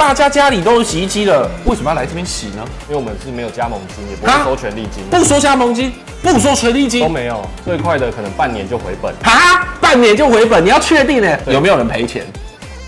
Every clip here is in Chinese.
大家家里都有洗衣机了，为什么要来这边洗呢？因为我们是没有加盟金，也不会收权利金，不收加盟金，不收权利金都没有，最快的可能半年就回本。哈，半年就回本，你要确定呢？有没有人赔钱？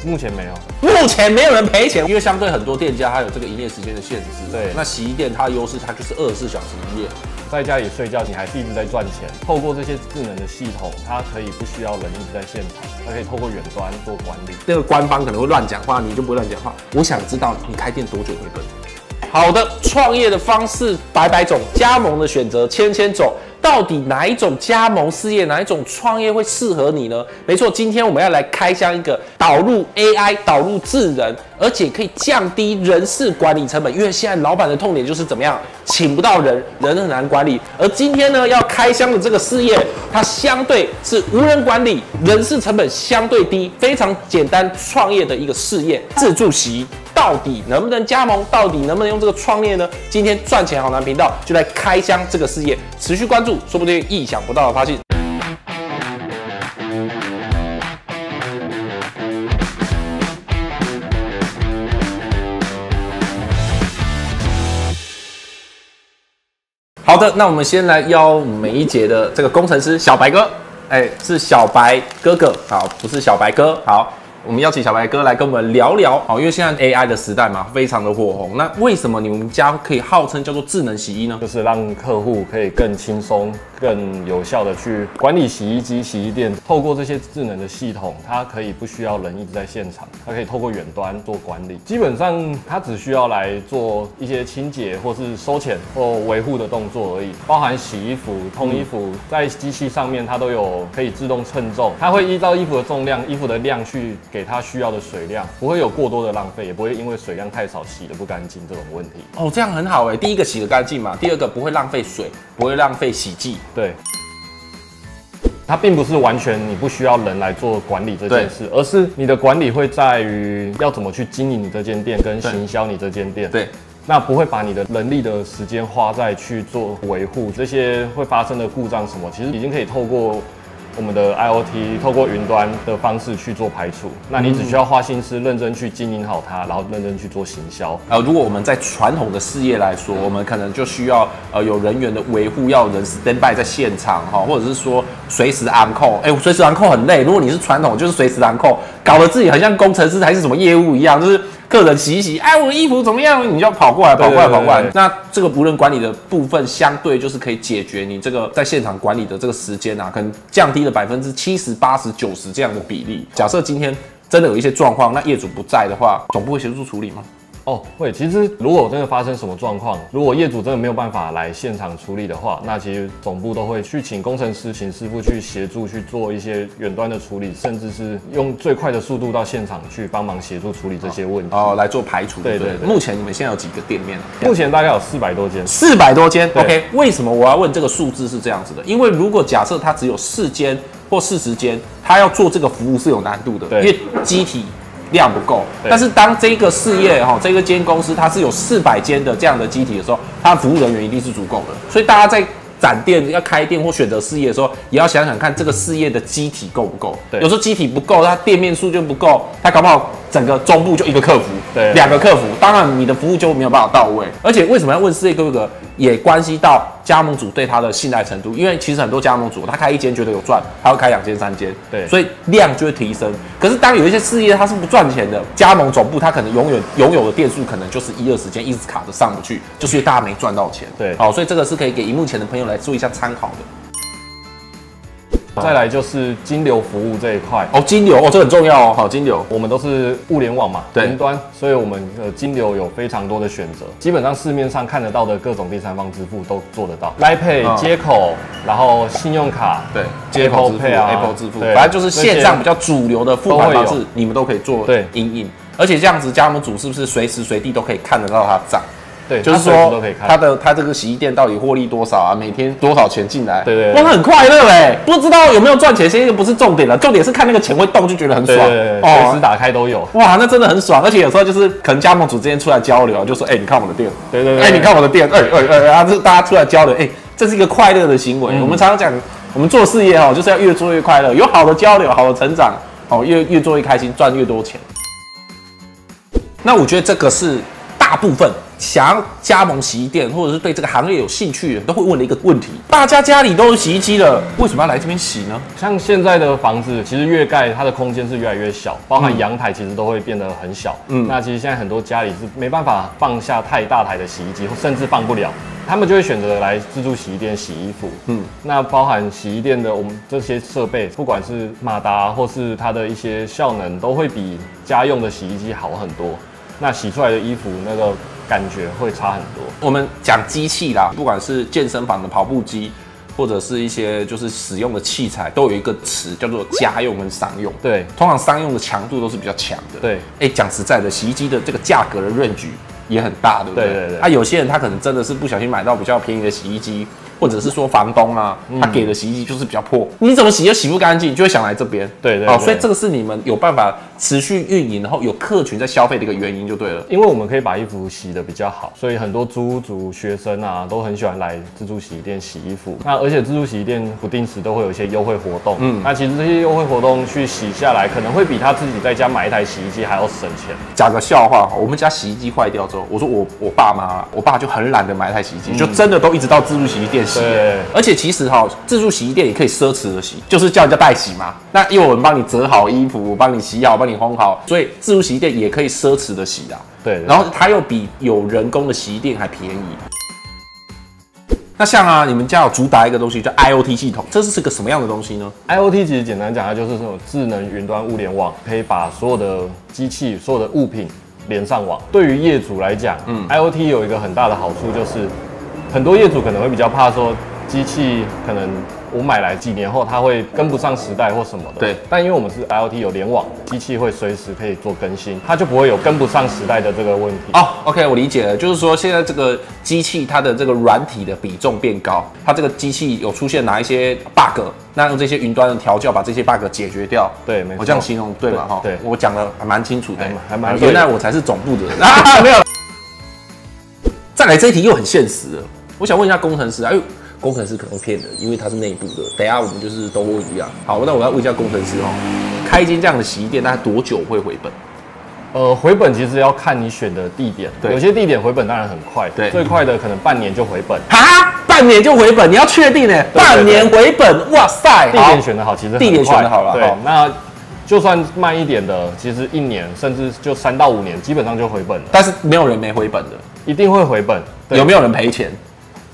目前没有，目前没有人赔钱，因为相对很多店家它有这个营业时间的限制。对，那洗衣店它的优势，它就是24小时营业。在家里睡觉，你还是一直在赚钱。透过这些智能的系统，它可以不需要人一直在现场，它可以透过远端做管理。这个官方可能会乱讲话，你就不会乱讲话。我想知道你开店多久回本？好的，创业的方式百百种，加盟的选择千千种。到底哪一种加盟事业，哪一种创业会适合你呢？没错，今天我们要来开箱一个导入 AI、导入智能，而且可以降低人事管理成本。因为现在老板的痛点就是怎么样，请不到人，人很难管理。而今天呢，要开箱的这个事业，它相对是无人管理，人事成本相对低，非常简单创业的一个事业，自助洗衣。到底能不能加盟？到底能不能用这个创业呢？今天赚钱好男频道就来开箱这个事业，持续关注，说不定意想不到的发现。好的，那我们先来邀每一节的这个工程师小白哥，是小白哥哥，好，不是小白哥，好。我们邀请小白哥来跟我们聊聊，好，因为现在 AI 的时代嘛，非常的火红。那为什么你们家可以号称叫做智能洗衣呢？就是让客户可以更轻松、更有效的去管理洗衣机、洗衣店。透过这些智能的系统，它可以不需要人一直在现场，它可以透过远端做管理。基本上，它只需要来做一些清洁或是收钱或维护的动作而已，包含洗衣服、烘衣服，在机器上面它都有可以自动称重，它会依照衣服的重量、衣服的量去给它需要的水量，不会有过多的浪费，也不会因为水量太少洗得不干净这种问题。哦，这样很好第一个洗得干净嘛，第二个不会浪费水，不会浪费洗剂。对，它并不是完全你不需要人来做管理这件事，而是你的管理会在于要怎么去经营你这间店，跟行销你这间店。对。那不会把你的人力的时间花在去做维护这些会发生的故障什么，其实已经可以透过我们的 IoT 透过云端的方式去做排除，那你只需要花心思认真去经营好它，然后认真去做行销。如果我们在传统的事业来说，我们可能就需要有人员的维护，要有人 stand by 在现场或者是说随时 on call。随时 on call 很累。如果你是传统，就是随时 on call，搞得自己很像工程师还是什么业务一样，就是客人洗一洗，我的衣服怎么样，你就要跑过来。那这个无人管理的部分，相对就是可以解决你这个在现场管理的这个时间可能降低了70%、80%、90%这样的比例。假设今天真的有一些状况，那业主不在的话，总部会协助处理吗？会。其实如果真的发生什么状况，如果业主真的没有办法来现场处理的话，那其实总部都会去请工程师、请师傅去协助去做一些远端的处理，甚至是用最快的速度到现场去帮忙协助处理这些问题。来做排除。对。目前你们现在有几个店面？目前大概有400多间。400多间。OK， 为什么我要问这个数字是这样子的？因为如果假设它只有4间或40间，它要做这个服务是有难度的，因为机体量不够。但是当这个事业这个间公司它是有400间的这样的机体的时候，它的服务人员一定是足够的。所以大家在展店要开店或选择事业的时候，也要想想看这个事业的机体够不够。有时候机体不够，它店面数就不够，它搞不好整个中部就1个客服，2个客服，当然你的服务就没有办法到位。而且为什么要问事业哥哥，也关系到加盟主对他的信赖程度。因为其实很多加盟主他开1间觉得有赚，他会开2间、3间，所以量就会提升。可是当有一些事业它是不赚钱的，加盟总部它可能永远拥有的店数可能就是1、20间，一直卡着上不去，就是因为大家没赚到钱。所以这个是可以给荧幕前的朋友来做一下参考的。再来就是金流服务这一块金流这很重要好，金流我们都是物联网嘛，云端，所以我们金流有非常多的选择，基本上市面上看得到的各种第三方支付都做得到 ，Line Pay 接口，然后信用卡，接口支付 ，Apple 支付，反正就是线上比较主流的付款方式，你们都可以做因应，而且这样子加盟主是不是随时随地都可以看得到他的账？就是说他这个洗衣店到底获利多少啊？每天多少钱进来？哇，很快乐不知道有没有赚钱，现在不是重点了，重点是看那个钱会动就觉得很爽。随时打开都有。哇，那真的很爽，而且有时候就是可能加盟主之间出来交流，就说你看我的店，你看我的店，这大家出来交流，这是一个快乐的行为。我们常常讲，我们做事业就是要越做越快乐，有好的交流，好的成长，越做越开心，赚越多钱。那我觉得这个是大部分想要加盟洗衣店或者是对这个行业有兴趣的人都会问的一个问题：大家家里都有洗衣机了，为什么要来这边洗呢？像现在的房子，其实越盖它的空间是越来越小，包含阳台其实都会变得很小。那其实现在很多家里是没办法放下太大台的洗衣机，甚至放不了。他们就会选择来自助洗衣店洗衣服。那包含洗衣店的我们这些设备，不管是马达或是它的一些效能，都会比家用的洗衣机好很多。那洗出来的衣服那个感觉会差很多。我们讲机器啦，不管是健身房的跑步机，或者是一些就是使用的器材，都有一个词叫做家用跟商用。对，通常商用的强度都是比较强的。对，讲实在的，洗衣机的这个价格的range也很大，对不对？对。有些人他可能真的是不小心买到比较便宜的洗衣机，或者是说房东啊，他给的洗衣机就是比较破，你怎么洗都洗不干净，就会想来这边。对。所以这个是你们有办法持续运营，然后有客群在消费的一个原因就对了。因为我们可以把衣服洗得比较好，所以很多租屋族、学生啊都很喜欢来自助洗衣店洗衣服。那而且自助洗衣店不定时都会有一些优惠活动。那其实这些优惠活动去洗下来，可能会比他自己在家买一台洗衣机还要省钱。讲个笑话，我们家洗衣机坏掉之后，我说我爸妈，我爸就很懒得买一台洗衣机，就真的都一直到自助洗衣店洗。而且其实自助洗衣店也可以奢侈的洗，就是叫人家代洗嘛。那因为我们帮你折好衣服，我帮你洗好，帮你烘好，所以自助洗衣店也可以奢侈的洗啦。对。然后它又比有人工的洗衣店还便宜。那像你们家有主打一个东西叫 IoT 系统，这是个什么样的东西呢 ？IoT 其实简单讲，它就是这种智能云端物联网，可以把所有的机器、所有的物品连上网。对于业主来讲，IoT 有一个很大的好处就是，很多业主可能会比较怕说机器可能我买来几年后它会跟不上时代或什么的。对。但因为我们是 IoT 有联网，机器会随时可以做更新，它就不会有跟不上时代的这个问题。OK， 我理解了，就是说现在这个机器它的这个软体的比重变高，它这个机器有出现哪一些 bug， 那用这些云端的调教把这些 bug 解决掉。对，没错。我这样形容对吗？对，我讲的还蛮清楚的，还蛮。原来我才是总部的人没有。再来这一题又很现实了，我想问一下工程师工程师可能骗人，因为他是内部的。等一下我们就是都问一样。好，那我要问一下工程师开一间这样的洗衣店大概多久会回本？回本其实要看你选的地点，有些地点回本当然很快，最快的可能半年就回本。半年就回本？你要确定呢？半年回本？哇塞！地点选的好，其实地点选的好了。对，那就算慢一点的，其实1年甚至就3到5年，基本上就回本了。但是没有人没回本的，一定会回本。有没有人赔钱？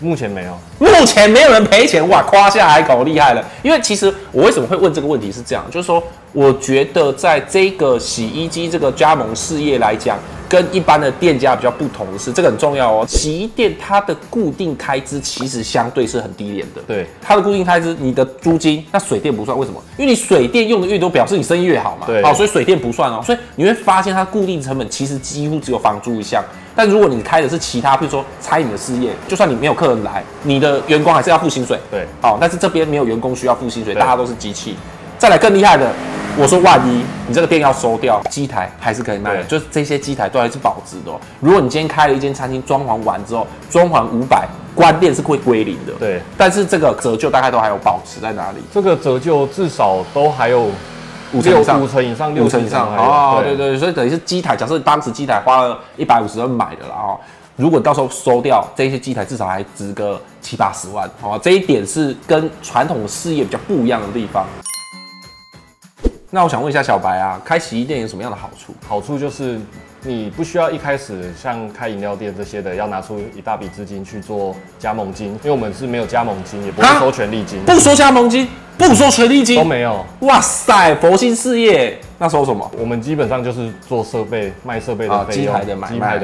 目前没有，目前没有人赔钱。哇，夸下海口，厉害了。因为其实我为什么会问这个问题是这样，就是说，我觉得在这个洗衣机这个加盟事业来讲，跟一般的店家比较不同的是，这个很重要哦。洗衣店它的固定开支其实相对是很低廉的。对，它的固定开支，你的租金，那水电不算，为什么？因为你水电用的越多，表示你生意越好嘛。对，所以水电不算哦。所以你会发现它固定成本其实几乎只有房租一项。但如果你开的是其他，比如说餐饮的事业，就算你没有客人来，你的员工还是要付薪水。对，但是这边没有员工需要付薪水，大家都是机器。再来更厉害的，我说万一你这个店要收掉，机台还是可以卖的，就是这些机台都还是保值的。如果你今天开了一间餐厅，装潢完之后，装潢500，关店是会归零的。对，但是这个折旧大概都还有保持在哪里？这个折旧至少都还有5成以上，5成以上，6成以上。对，所以等于是机台，假设当时机台花了150万买的啦如果到时候收掉这些机台，至少还值个70、80万。这一点是跟传统的事业比较不一样的地方。那我想问一下小白开洗衣店有什么样的好处？好处就是你不需要一开始像开饮料店这些的，要拿出一大笔资金去做加盟金，因为我们是没有加盟金，也不会收权利金，不收加盟金，不收权利金都没有。哇塞，佛心事业。那收什么？我们基本上就是做设备、卖设备的费用，机台的买卖，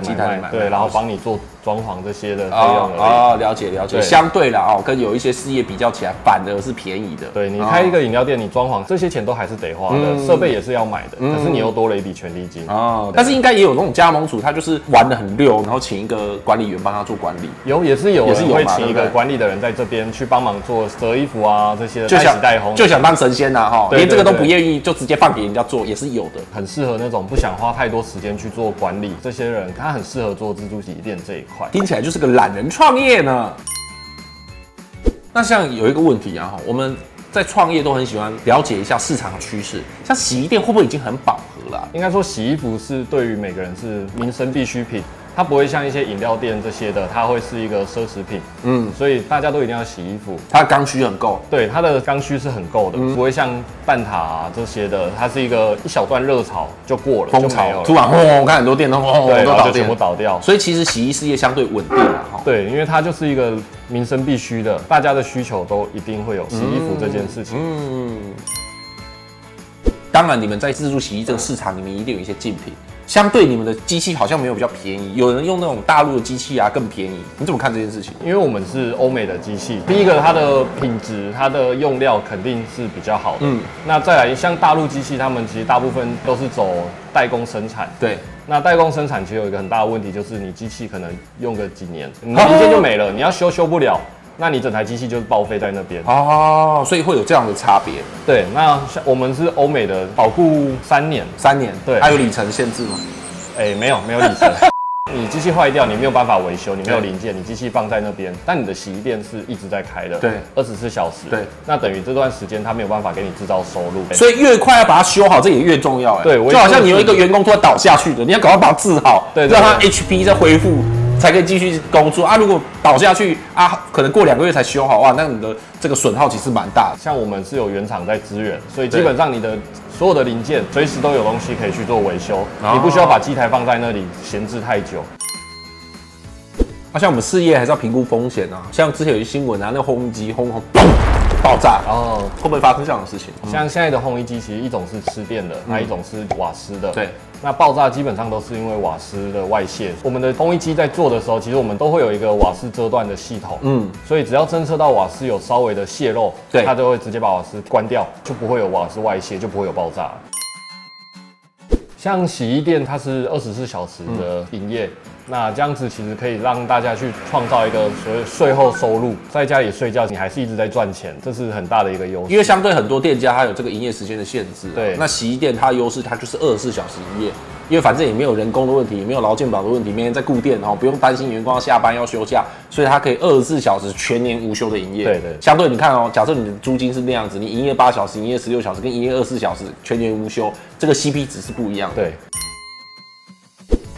对，然后帮你做装潢这些的费用而已。了解。相对啦跟有一些事业比较起来，反而是便宜的。对，你开一个饮料店，你装潢这些钱都还是得花的，设备也是要买的，可是你又多了一笔权利金。但是应该也有那种加盟主，他就是玩得很溜，然后请一个管理员帮他做管理。也是有会请一个管理的人在这边去帮忙做折衣服这些的，代洗代烘，就想当神仙连这个都不愿意，就直接放给人家做，也是有的。很适合那种不想花太多时间去做管理，这些人他很适合做自助洗衣店这一块。听起来就是个懒人创业呢。那像有一个问题我们在创业都很喜欢了解一下市场趋势，像洗衣店会不会已经很饱和了啦。应该说洗衣服是对于每个人是民生必需品。它不会像一些饮料店这些的，它会是一个奢侈品。所以大家都一定要洗衣服。它的刚需很够，对，它的刚需是很够的，不会像蛋挞啊这些的，它是一个一小段热潮就过了，风潮突然我看很多店都都全部倒掉。所以其实洗衣事业相对稳定啊。对，因为它就是一个民生必须的，大家的需求都一定会有洗衣服这件事情。当然，你们在自助洗衣这个市场，你们一定有一些竞品。相对你们的机器好像没有比较便宜，有人用那种大陆的机器啊更便宜，你怎么看这件事情？因为我们是欧美的机器，第一个它的品质、它的用料肯定是比较好的。那再来像大陆机器，他们其实大部分都是走代工生产。对，那代工生产其实有一个很大的问题，就是你机器可能用个几年，你的零件就没了，你要修不了。那你整台机器就是报废在那边哦，所以会有这样的差别。对，那像我们是欧美的，保固3年，3年，对，它有里程限制吗？没有里程。你机器坏掉，你没有办法维修，你没有零件，你机器放在那边，但你的洗衣店是一直在开的，对，24小时，对，那等于这段时间他没有办法给你制造收入，所以越快要把它修好，这也越重要，对，就好像你有一个员工突然倒下去的，你要赶快把它治好，对，让他 HP 再恢复。才可以继续工作啊！如果倒下去啊，可能过2个月才修好哇，那你的这个损耗其实蛮大的。像我们是有原厂在支援，所以基本上你的所有的零件随时都有东西可以去做维修，你不需要把机台放在那里闲置太久。像我们事业还是要评估风险啊，像之前有一新闻啊，那个烘衣机轰嘣爆炸，会不会发生这样的事情？像现在的烘衣机，其实一种是吃电的，那一种是瓦斯的。对。那爆炸基本上都是因为瓦斯的外泄。我们的烘衣机在做的时候，其实我们都会有一个瓦斯遮断的系统。所以只要侦测到瓦斯有稍微的泄漏，它就会直接把瓦斯关掉，就不会有瓦斯外泄，就不会有爆炸。像洗衣店，它是24小时的营业，那这样子其实可以让大家去创造一个所谓税后收入，在家里睡觉，你还是一直在赚钱，这是很大的一个优势。因为相对很多店家，它有这个营业时间的限制。对，那洗衣店它的优势，它就是24小时营业，因为反正也没有人工的问题，也没有劳健保的问题，没人在顾店，然后不用担心员工要下班要休假，所以它可以24小时全年无休的营业。对，相对你看哦，假设你的租金是那样子，你营业8小时、营业16小时跟营业24小时全年无休，这个 CP 值是不一样的。对。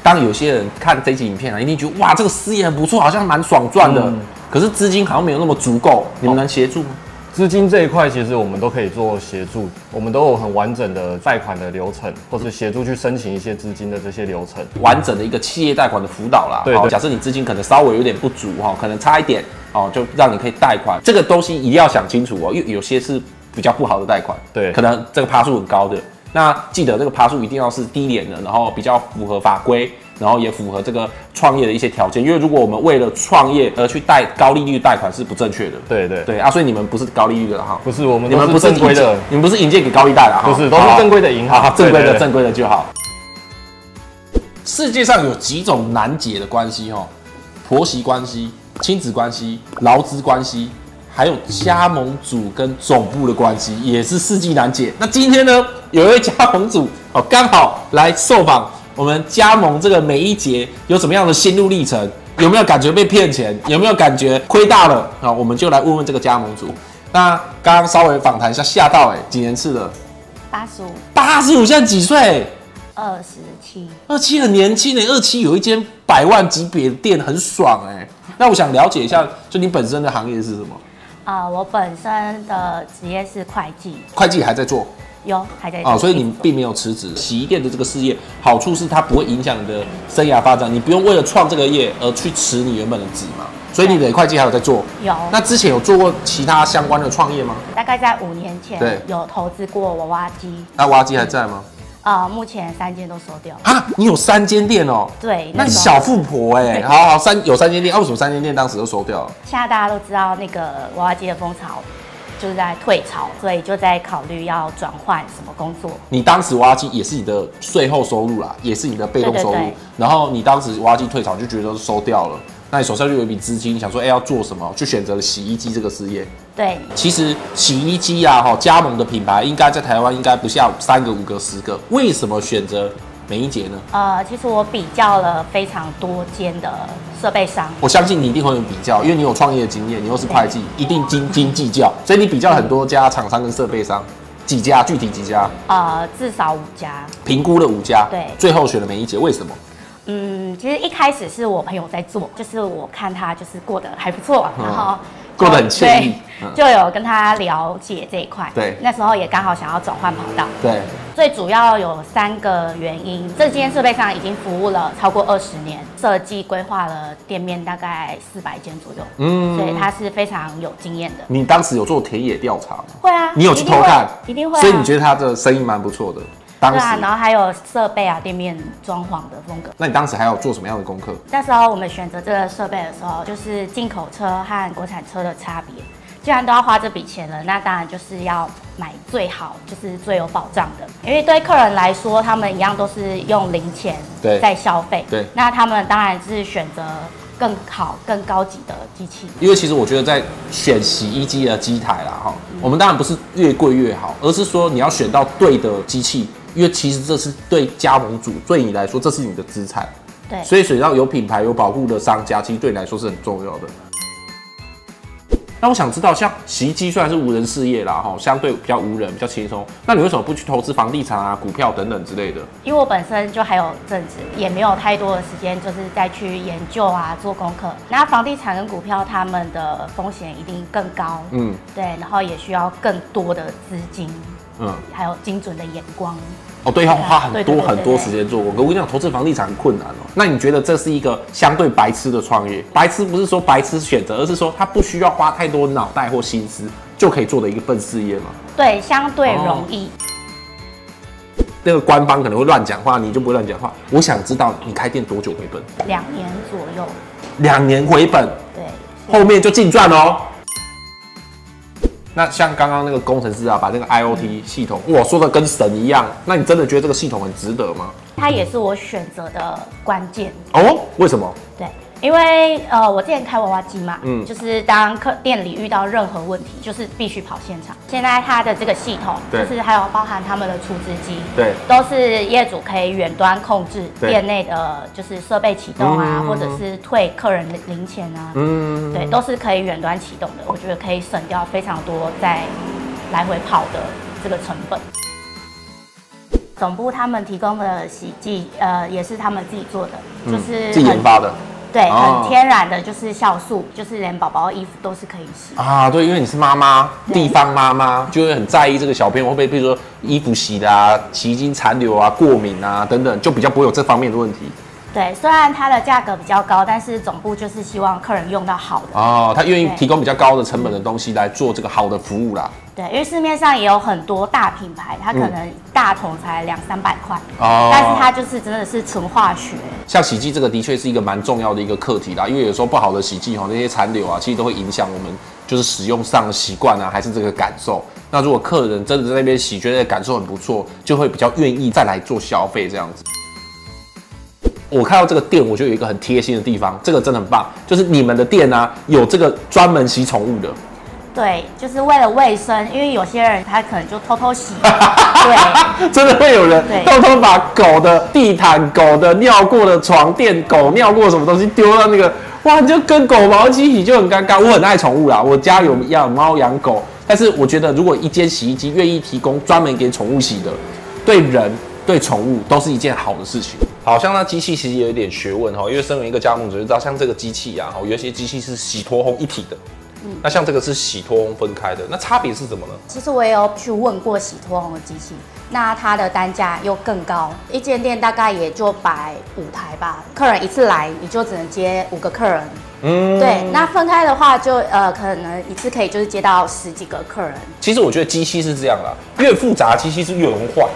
当有些人看这集影片啊，一定觉得哇，这个事业很不错，好像蛮爽赚的。可是资金好像没有那么足够，你们能协助吗？资金这一块，其实我们都可以做协助，我们都有很完整的贷款的流程，或是协助去申请一些资金的这些流程，完整的一个企业贷款的辅导啦。对，假设你资金可能稍微有点不足哈，可能差一点哦，就让你可以贷款。这个东西一定要想清楚哦，因为有些是比较不好的贷款，对，可能这个趴数很高的。那记得这个趴数一定要是低廉的，然后比较符合法规，然后也符合这个创业的一些条件。因为如果我们为了创业而去贷高利率贷款是不正确的。对啊，所以你们不是高利率的哈，不是，我们你们不是正规的，你们不是引荐给高利贷的哈，不是，都是正规的银行，正规的就好。世界上有几种难解的关系哈，婆媳关系、亲子关系、劳资关系。还有加盟主跟总部的关系也是世纪难解。那今天呢，有一位加盟主哦，刚好来受访我们加盟这个每一节有什么样的心路历程，有没有感觉被骗钱，有没有感觉亏大了啊？我们就来问问这个加盟主。那刚刚稍微访谈一下，吓到几年次的？85，现在几岁？27很年轻27有一间100万级别的店，很爽那我想了解一下，就你本身的行业是什么？我本身的职业是会计。会计还在做？还在做。所以你并没有辞职。洗衣店的这个事业好处是它不会影响你的生涯发展，你不用为了创这个业而去辞你原本的职嘛。所以你的会计还有在做？有。那之前有做过其他相关的创业吗？大概在5年前，有投资过娃娃机。那娃娃机还在吗？目前3间都收掉了啊！你有3间店哦？对，那你小富婆好，有3间店，为什么3间店当时都收掉了？现在大家都知道那个娃娃机的风潮就是在退潮，所以就在考虑要转换什么工作。你当时娃娃机也是你的税后收入啦，也是你的被动收入。对。然后你当时娃娃机退潮就觉得收掉了，那你手上就有一笔资金，想说要做什么，就选择了洗衣机这个事业。对，其实洗衣机加盟的品牌应该在台湾应该不下3个、5个、10个，为什么选择美一洁呢？其实我比较了非常多间的设备商，我相信你一定会有比较，因为你有创业的经验，你又是会计，一定斤斤计较，所以你比较很多家厂商跟设备商。几家？具体几家？至少5家。评估了5家，对，最后选了美一姐，为什么？其实一开始是我朋友在做，就是我看他就是过得还不错，然后过得很惬意，就有跟他了解这一块。对，那时候也刚好想要转换跑道。对，最主要有3个原因。这间设备上已经服务了超过20年，设计规划了店面大概400间左右，所以他是非常有经验的。你当时有做田野调查吗？会啊，你有去偷看？一定会。所以你觉得他的生意蛮不错的？对啊，然后还有设备啊、店面装潢的风格。那你当时还有做什么样的功课？那时候我们选择这个设备的时候，就是进口车和国产车的差别。既然都要花这笔钱了，那当然就是要买最好，就是最有保障的。因为对客人来说，他们一样都是用零钱在消费，对，那他们当然是选择更好、更高级的机器。因为其实我觉得在选洗衣机的机台啦，哈，我们当然不是越贵越好，而是说你要选到对的机器。因为其实这是对加盟主，对你来说这是你的资产，对，所以选到有品牌、有保护的商家，其实对你来说是很重要的。那我想知道，像洗衣机虽然是无人事业啦，哈，相对比较无人、比较轻松，那你为什么不去投资房地产啊、股票等等之类的？因为我本身就还有正职，也没有太多的时间，就是再去研究啊、做功课。那房地产跟股票，他们的风险一定更高，对，然后也需要更多的资金。还有精准的眼光哦，对，要花很多时间做功课。我跟你讲，投资房地产很困难哦。那你觉得这是一个相对白痴的创业？白痴不是说白痴选择，而是说他不需要花太多脑袋或心思就可以做的一份事业吗？对，相对容易。那个官方可能会乱讲话，你就不会乱讲话。我想知道你开店多久回本？2年左右。2年回本？对，后面就净赚哦。那像刚刚那个工程师啊，把那个 IoT 系统，哇，说的跟神一样。那你真的觉得这个系统很值得吗？它也是我选择的关键哦。为什么？对，因为我之前开娃娃机嘛，就是当店里遇到任何问题，就是必须跑现场。现在它的这个系统，就是还有包含他们的储值机，对，都是业主可以远端控制店内的，就是设备启动啊，或者是退客人的零钱啊，对，都是可以远端启动的。我觉得可以省掉非常多在来回跑的这个成本。总部他们提供的洗剂，也是他们自己做的，就是自己研发的。对，很天然的，就是酵素，就是连宝宝的衣服都是可以洗啊。对，因为你是妈妈，地方妈妈就会很在意这个小朋友会不会，比如说衣服洗的啊、洗衣精残留啊、过敏啊等等，就比较不会有这方面的问题。对，虽然它的价格比较高，但是总部就是希望客人用到好的哦，他愿意提供比较高的成本的东西来做这个好的服务啦。对，因为市面上也有很多大品牌，它可能大桶才200-300块，但是它就是真的是纯化学。像洗剂这个的确是一个蛮重要的一个课题啦，因为有时候不好的洗剂那些残留啊，其实都会影响我们就是使用上的习惯啊，还是这个感受。那如果客人真的在那边洗，觉得感受很不错，就会比较愿意再来做消费这样子。我看到这个店，我就有一个很贴心的地方，这个真的很棒，就是你们的店啊，有这个专门洗宠物的。对，就是为了卫生，因为有些人他可能就偷偷洗，对，真的会有人偷偷把狗的地毯、狗的尿过的床垫、狗尿过什么东西丢到那个，哇，你就跟狗毛机洗就很尴尬。我很爱宠物啦，我家有养猫养狗，但是我觉得如果一间洗衣机愿意提供专门给宠物洗的，对人对宠物都是一件好的事情。好像那机器其实有一点学问哈，因为身为一个加盟者就知道，像这个机器啊，有一些机器是洗脱烘一体的。那像这个是洗脱烘分开的，那差别是什么呢？其实我也有去问过洗脱烘的机器，那它的单价又更高，一间店大概也就摆5台吧，客人一次来你就只能接5个客人。对，那分开的话就可能一次可以就是接到10几个客人。其实我觉得机器是这样啦，越复杂的机器是越容易坏。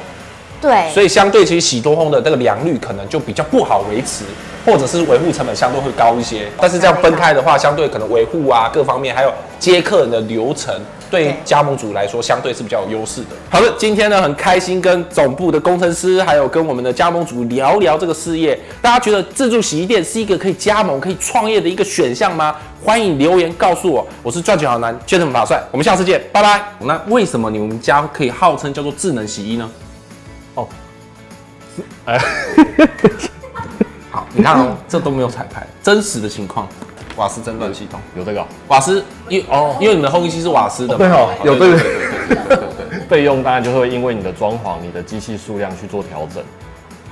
对，所以相对其实洗脱烘的这个良率可能就比较不好维持，或者是维护成本相对会高一些。但是这样分开的话，相对可能维护啊各方面，还有接客人的流程，对加盟主来说相对是比较有优势的。好的，今天呢很开心跟总部的工程师，还有跟我们的加盟主聊聊这个事业。大家觉得自助洗衣店是一个可以加盟、可以创业的一个选项吗？欢迎留言告诉我。我是赚钱好难，Gentleman法帅，我们下次见，拜拜。那为什么你们家可以号称叫做智能洗衣呢？哦，好，你看哦，这都没有彩排，真实的情况，瓦斯侦断系统有这个、瓦斯，因为你们的烘衣机是瓦斯的嘛，对哦，有这个，费用当然就会因为你的装潢、你的机器数量去做调整。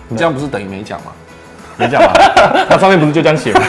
你这样不是等于没讲吗？没讲嘛，它上面不是就这样写吗？